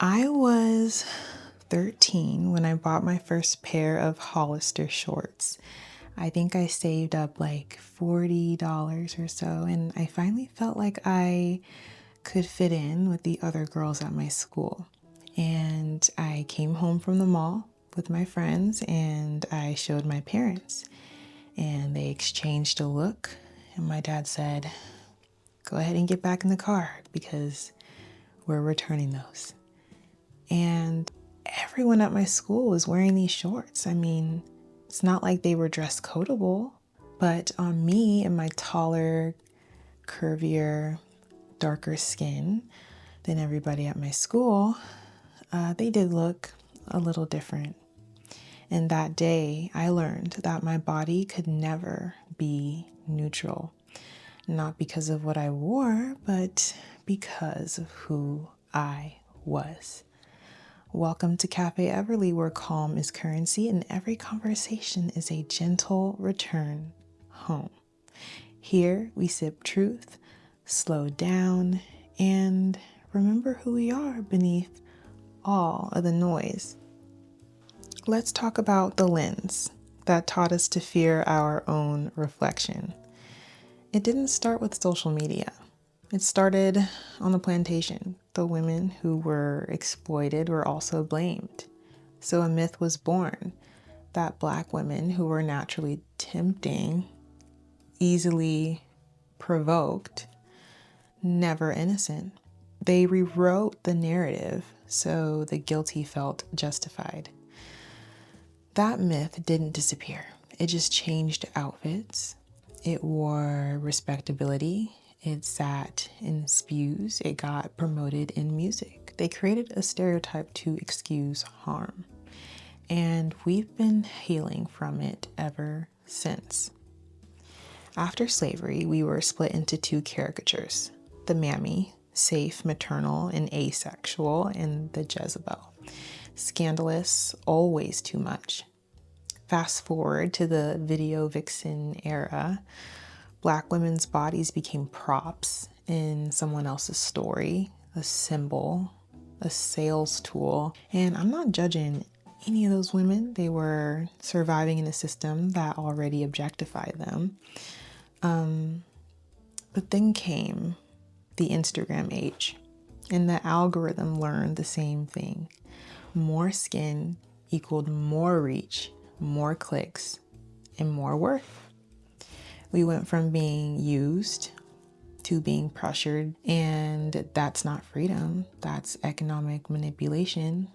I was 13 when I bought my first pair of Hollister shorts. I think I saved up like $40 or so, and I finally felt like I could fit in with the other girls at my school. And I came home from the mall with my friends and I showed my parents, and they exchanged a look. And my dad said, "Go ahead and get back in the car because we're returning those." And everyone at my school was wearing these shorts. I mean, it's not like they were dress codeable, but on me and my taller, curvier, darker skin than everybody at my school, they did look a little different. And that day, I learned that my body could never be neutral. Not because of what I wore, but because of who I was. Welcome to Café Everly, where calm is currency and every conversation is a gentle return home. Here we sip truth, slow down, and remember who we are beneath all of the noise. Let's talk about the lens that taught us to fear our own reflection. It didn't start with social media. It started on the plantation. The women who were exploited were also blamed. So a myth was born that Black women who were naturally tempting, easily provoked, never innocent. They rewrote the narrative so the guilty felt justified. That myth didn't disappear. It just changed outfits. It wore respectability. It sat in pews. It got promoted in music. They created a stereotype to excuse harm. And we've been healing from it ever since. After slavery, we were split into two caricatures: the Mammy, safe, maternal, and asexual, and the Jezebel, scandalous, always too much. Fast forward to the video Vixen era, Black women's bodies became props in someone else's story, a symbol, a sales tool. And I'm not judging any of those women. They were surviving in a system that already objectified them. But then came the Instagram age, and the algorithm learned the same thing. More skin equaled more reach, more clicks, and more worth. We went from being used to being pressured, and that's not freedom. That's economic manipulation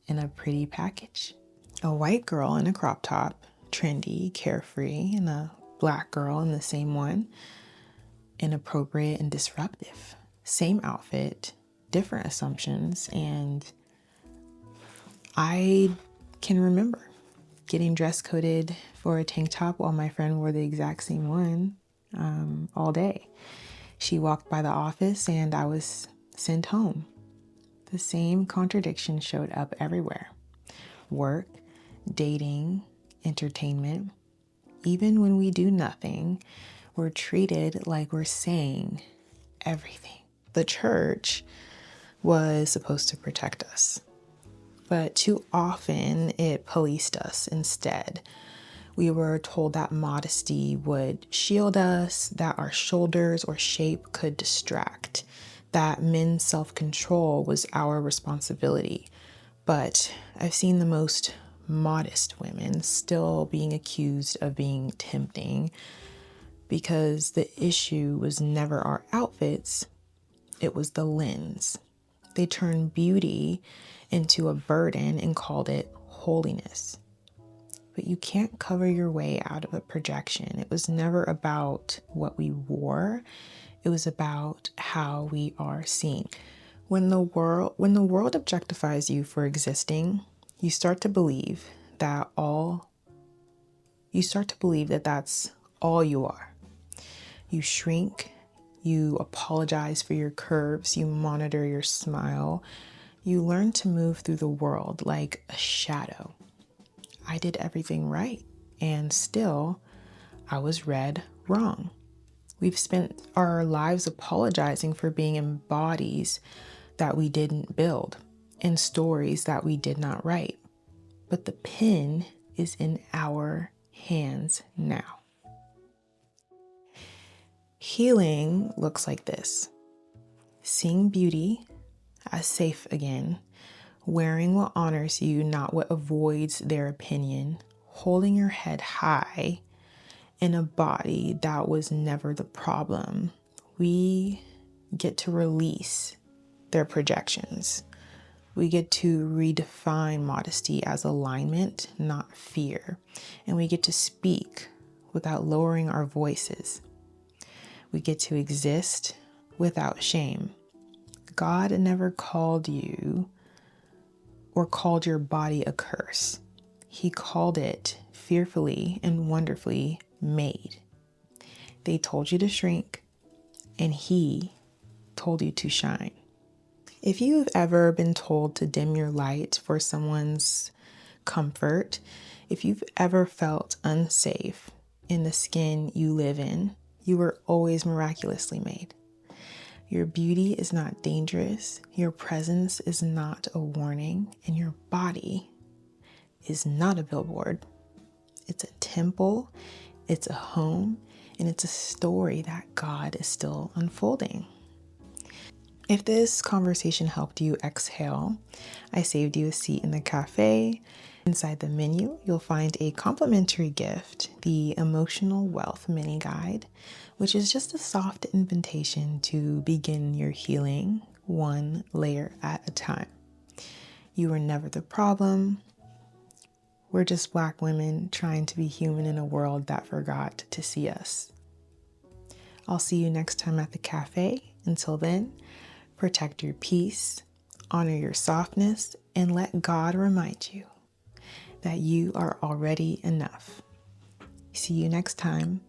in a pretty package. A white girl in a crop top, trendy, carefree, and a Black girl in the same one, inappropriate and disruptive. Same outfit, different assumptions, and I can remember getting dress coded for a tank top while my friend wore the exact same one all day. She walked by the office and I was sent home. The same contradiction showed up everywhere. Work, dating, entertainment. Even when we do nothing, we're treated like we're saying everything. The church was supposed to protect us, but too often it policed us instead. We were told that modesty would shield us, that our shoulders or shape could distract, that men's self-control was our responsibility. But I've seen the most modest women still being accused of being tempting because the issue was never our outfits, it was the lens. They turned beauty into a burden and called it holiness. But you can't cover your way out of a projection. It was never about what we wore. It was about how we are seen. When the world objectifies you for existing, you start to believe that that's all you are. You shrink, you apologize for your curves, you monitor your smile, you learn to move through the world like a shadow. I did everything right, and still I was read wrong. We've spent our lives apologizing for being in bodies that we didn't build, and stories that we did not write. But the pen is in our hands now. Healing looks like this: seeing beauty as safe again, wearing what honors you, not what avoids their opinion, holding your head high in a body that was never the problem. We get to release their projections. We get to redefine modesty as alignment, not fear. And we get to speak without lowering our voices. We get to exist without shame. God never called you or called your body a curse. He called it fearfully and wonderfully made. They told you to shrink, and He told you to shine. If you've ever been told to dim your light for someone's comfort, if you've ever felt unsafe in the skin you live in, you were always miraculously made. Your beauty is not dangerous, your presence is not a warning, and your body is not a billboard. It's a temple, it's a home, and it's a story that God is still unfolding. If this conversation helped you exhale, I saved you a seat in the cafe. Inside the menu, you'll find a complimentary gift, the Emotional Wealth Mini Guide, which is just a soft invitation to begin your healing one layer at a time. You were never the problem. We're just Black women trying to be human in a world that forgot to see us. I'll see you next time at the cafe. Until then, protect your peace, honor your softness, and let God remind you that you are already enough. See you next time.